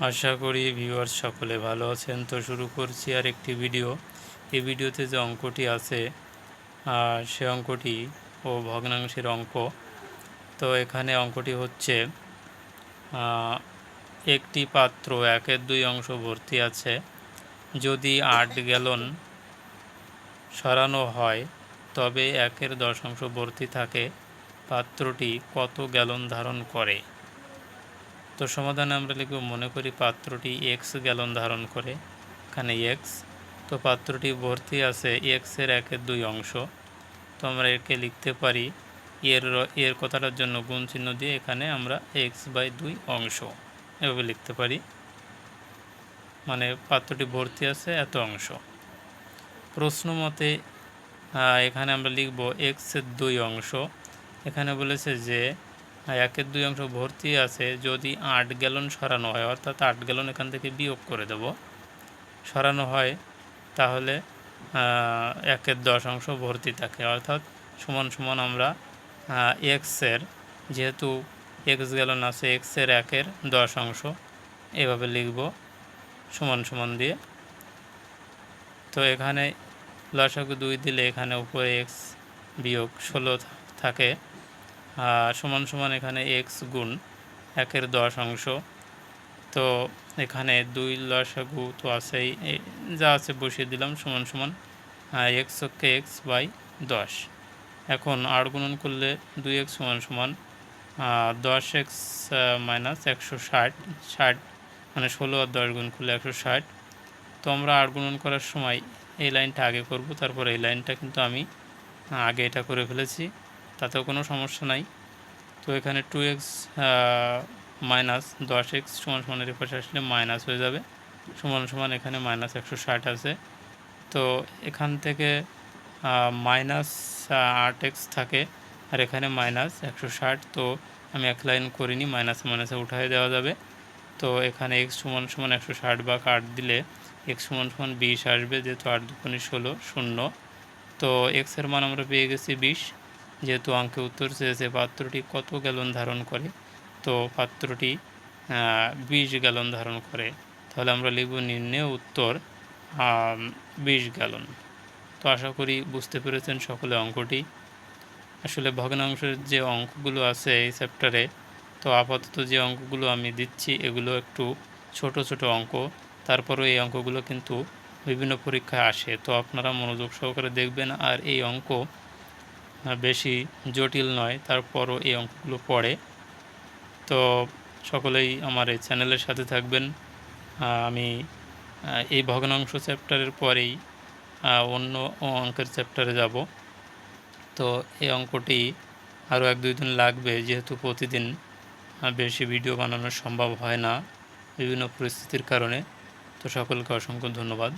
আশা করি ভিউয়ার্স সকলে ভালো আছেন। তো শুরু করছি আর একটি ভিডিও। এই ভিডিওতে যে অঙ্কটি আছে সে অঙ্কটি ভগ্নাংশের অঙ্ক। তো এখানে অঙ্কটি হচ্ছে একটি পাত্র 1/2 অংশ ভর্তি আছে। যদি 8 গ্যালন সরানো হয় তবে 1/10 অংশ ভর্তি থাকে। পাত্রটি কত গ্যালন ধারণ করে? তো সমাধানে আমরা লিখব, মনে করি পাত্রটি এক্স গ্যালন ধারণ করে, এখানে এক্স। তো পাত্রটি ভর্তি আছে এক্সের 1/2 অংশ। তো আমরা একে লিখতে পারি এর কথাটার জন্য গুণ চিহ্ন দিয়ে এখানে আমরা x/2 অংশ এভাবে লিখতে পারি, মানে পাত্রটি ভর্তি আছে এত অংশ। প্রশ্ন মতে এখানে আমরা লিখব এক্সের 2 অংশ। এখানে বলেছে যে 1/2 অংশ ভর্তি আছে যদি 8 গ্যালন সরানো হয়, অর্থাৎ 8 গ্যালন এখান থেকে বিয়োগ করে দেব, সরানো হয় তাহলে 1/10 অংশ ভর্তি থাকে, অর্থাৎ সমান সমান আমরা এক্সের, যেহেতু এক্স গ্যালন আছে, এক্সের 1/10 অংশ এভাবে লিখব সমান সমান দিয়ে। তো এখানে লসাগু 2 দিলে এখানে উপরে এক্স বিয়োগ 16 থাকে, সমান সমান এখানে এক্স গুণ 1/10 অংশ। তো এখানে 2 লসাগু তো আছেই, যা আছে বসিয়ে দিলাম, সমান সমান এক্স হচ্ছে x/10। এখন 8 গুণন করলে 2x সমান সমান 10x মাইনাস 160, 60 মানে 16 আর 10 গুণ করলে 160। তো আমরা 8 গুণন করার সময় এই লাইনটা আগে করব, তারপর এই লাইনটা কিন্তু আমি আগে এটা করে ফেলেছি, তাতেও কোনো সমস্যা নাই। তো এখানে 2x মাইনাস 10x সমান সমানের পাশে আসলে মাইনাস হয়ে যাবে, সমান সমান এখানে মাইনাস 160 আছে। তো এখান থেকে মাইনাস 8x থাকে আর এখানে মাইনাস 160। তো আমি এক লাইন করিনি, মাইনাসে মাইনাসে উঠাই দেওয়া যাবে। তো এখানে x সমান সমান 160 বা 8 দিলে x সমান সমান 20 আসবে, যেহেতু 8 দুগুণে 16 শূন্য। তো x এর মান আমরা পেয়ে গেছি 20। যেহেতু অঙ্কে উত্তর চেয়েছে পাত্রটি কত গ্যালন ধারণ করে, তো পাত্রটি 20 গ্যালন ধারণ করে, তাহলে আমরা লিখব নির্ণেয় উত্তর 20 গ্যালন। তো আশা করি বুঝতে পেরেছেন সকলে অঙ্কটি। আসলে ভগ্নাংশের যে অঙ্কগুলো আছে এই চ্যাপ্টারে, তো আপাতত যে অঙ্কগুলো আমি দিচ্ছি এগুলো একটু ছোট ছোট অঙ্ক, তারপরেও এই অঙ্কগুলো কিন্তু বিভিন্ন পরীক্ষায় আসে, তো আপনারা মনোযোগ সহকারে দেখবেন। আর এই অঙ্ক বেশি জটিল নয়, তারপরও এই অঙ্কগুলো পড়ে। তো সকলেই আমার এই চ্যানেলের সাথে থাকবেন। আমি এই ভগ্নাংশ চ্যাপ্টারের পরেই অন্য অঙ্কের চ্যাপ্টারে যাব। তো এই অঙ্কটি আরও 1-2 দিন লাগবে, যেহেতু প্রতিদিন বেশি ভিডিও বানানো সম্ভব হয় না বিভিন্ন পরিস্থিতির কারণে। তো সকলকে অসংখ্য ধন্যবাদ।